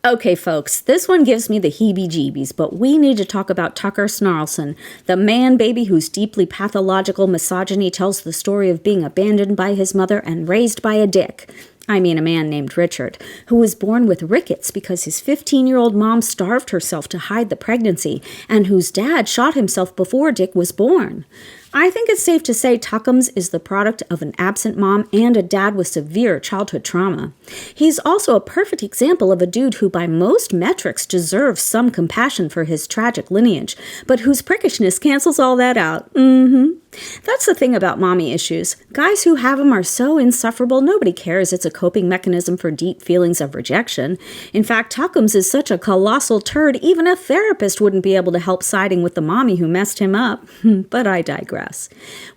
Okay, folks, this one gives me the heebie-jeebies, but we need to talk about Tucker Carlson, the man-baby whose deeply pathological misogyny tells the story of being abandoned by his mother and raised by a dick. I mean a man named Richard, who was born with rickets because his 15-year-old mom starved herself to hide the pregnancy, and whose dad shot himself before Dick was born. I think it's safe to say Tuckums is the product of an absent mom and a dad with severe childhood trauma. He's also a perfect example of a dude who by most metrics deserves some compassion for his tragic lineage, but whose prickishness cancels all that out. That's the thing about mommy issues. Guys who have them are so insufferable, nobody cares. It's a coping mechanism for deep feelings of rejection. In fact, Tuckums is such a colossal turd, even a therapist wouldn't be able to help siding with the mommy who messed him up. But I digress.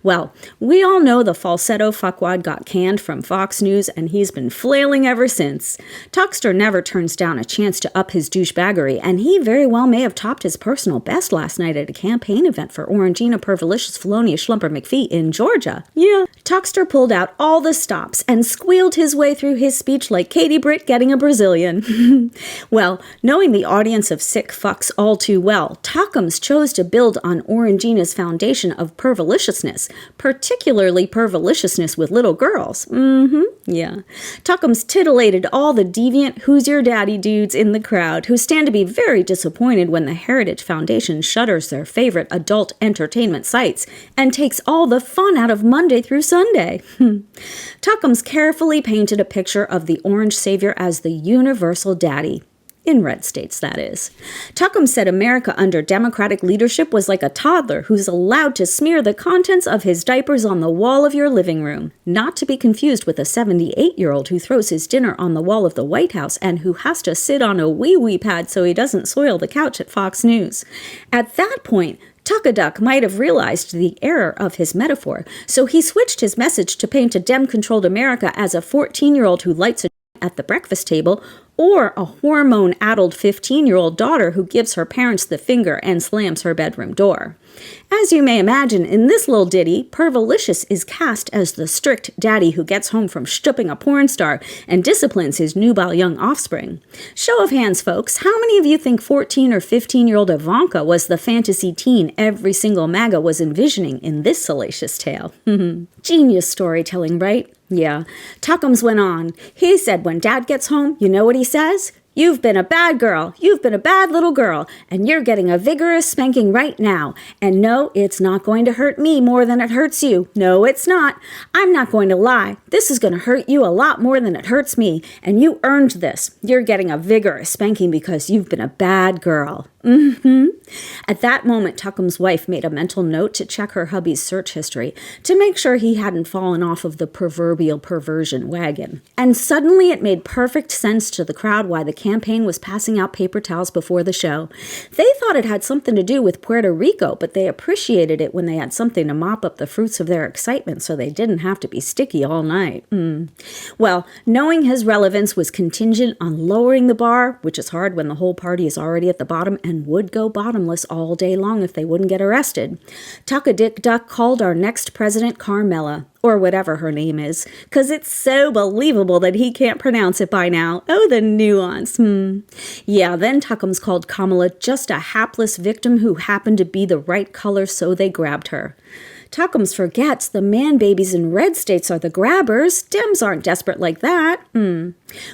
Well, we all know the falsetto fuckwad got canned from Fox News, and he's been flailing ever since. Tuckster never turns down a chance to up his douchebaggery, and he very well may have topped his personal best last night at a campaign event for Orangina Pervilicious Felonious Schlumper McPhee in Georgia. Yeah, Tuckster pulled out all the stops and squealed his way through his speech like Katie Britt getting a Brazilian. Well, knowing the audience of sick fucks all too well, Tuckums chose to build on Orangina's foundation of perviliciousness, particularly perviliciousness with little girls. Yeah. Tuckums titillated all the deviant who's your daddy dudes in the crowd who stand to be very disappointed when the Heritage Foundation shutters their favorite adult entertainment sites and takes all the fun out of Monday through Sunday. Tuckums carefully painted a picture of the orange savior as the universal daddy. In red states, that is. Tuckums said America under Democratic leadership was like a toddler who's allowed to smear the contents of his diapers on the wall of your living room, not to be confused with a 78-year-old who throws his dinner on the wall of the White House and who has to sit on a wee-wee pad so he doesn't soil the couch at Fox News. At that point, Tuckaduck might have realized the error of his metaphor, so he switched his message to paint a Dem-controlled America as a 14-year-old who lights a at the breakfast table, or a hormone-addled 15-year-old daughter who gives her parents the finger and slams her bedroom door. As you may imagine, in this little ditty, Pervilicious is cast as the strict daddy who gets home from stooping a porn star and disciplines his nubile young offspring. Show of hands, folks, how many of you think 14 or 15-year-old Ivanka was the fantasy teen every single MAGA was envisioning in this salacious tale? Genius storytelling, right? Yeah. Tuckums went on. He said when Dad gets home, you know what he says? You've been a bad girl. You've been a bad little girl, and you're getting a vigorous spanking right now. And no, it's not going to hurt me more than it hurts you. No, it's not. I'm not going to lie. This is going to hurt you a lot more than it hurts me, and you earned this. You're getting a vigorous spanking because you've been a bad girl. At that moment, Tuckums' wife made a mental note to check her hubby's search history to make sure he hadn't fallen off of the proverbial perversion wagon. And suddenly it made perfect sense to the crowd why the campaign was passing out paper towels before the show. They thought it had something to do with Puerto Rico, but they appreciated it when they had something to mop up the fruits of their excitement so they didn't have to be sticky all night. Well, knowing his relevance was contingent on lowering the bar, which is hard when the whole party is already at the bottom and would go bottomless all day long if they wouldn't get arrested. Tuck-a-Dick Duck called our next president Carmela, or whatever her name is, 'cause it's so believable that he can't pronounce it by now. Oh, the nuance. Yeah, then Tuckums called Kamala just a hapless victim who happened to be the right color, so they grabbed her. Tuckums forgets the man-babies in red states are the grabbers. Dems aren't desperate like that.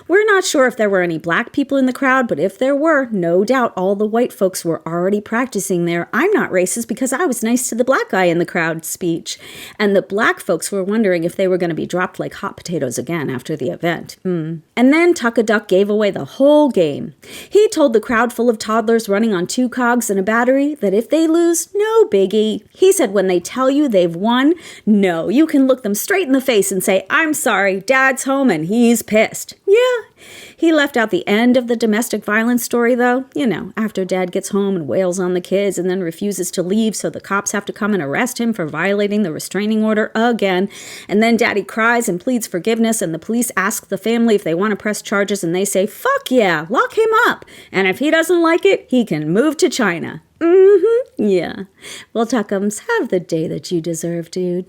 We're not sure if there were any black people in the crowd, but if there were, no doubt all the white folks were already practicing their "I'm not racist because I was nice to the black guy in the crowd" speech. And the black folks were wondering if they were going to be dropped like hot potatoes again after the event. And then Tuck-a-Duck gave away the whole game. He told the crowd full of toddlers running on 2 cogs and a battery that if they lose, no biggie. He said when they tell you they've won, no, you can look them straight in the face and say, "I'm sorry, Dad's home and he's pissed." Yeah. He left out the end of the domestic violence story, though. You know, after Dad gets home and wails on the kids and then refuses to leave, so the cops have to come and arrest him for violating the restraining order again. And then Daddy cries and pleads forgiveness, and the police ask the family if they want to press charges, and they say, "Fuck yeah, lock him up. And if he doesn't like it, he can move to China." Yeah. Well, Tuckums, have the day that you deserve, dude.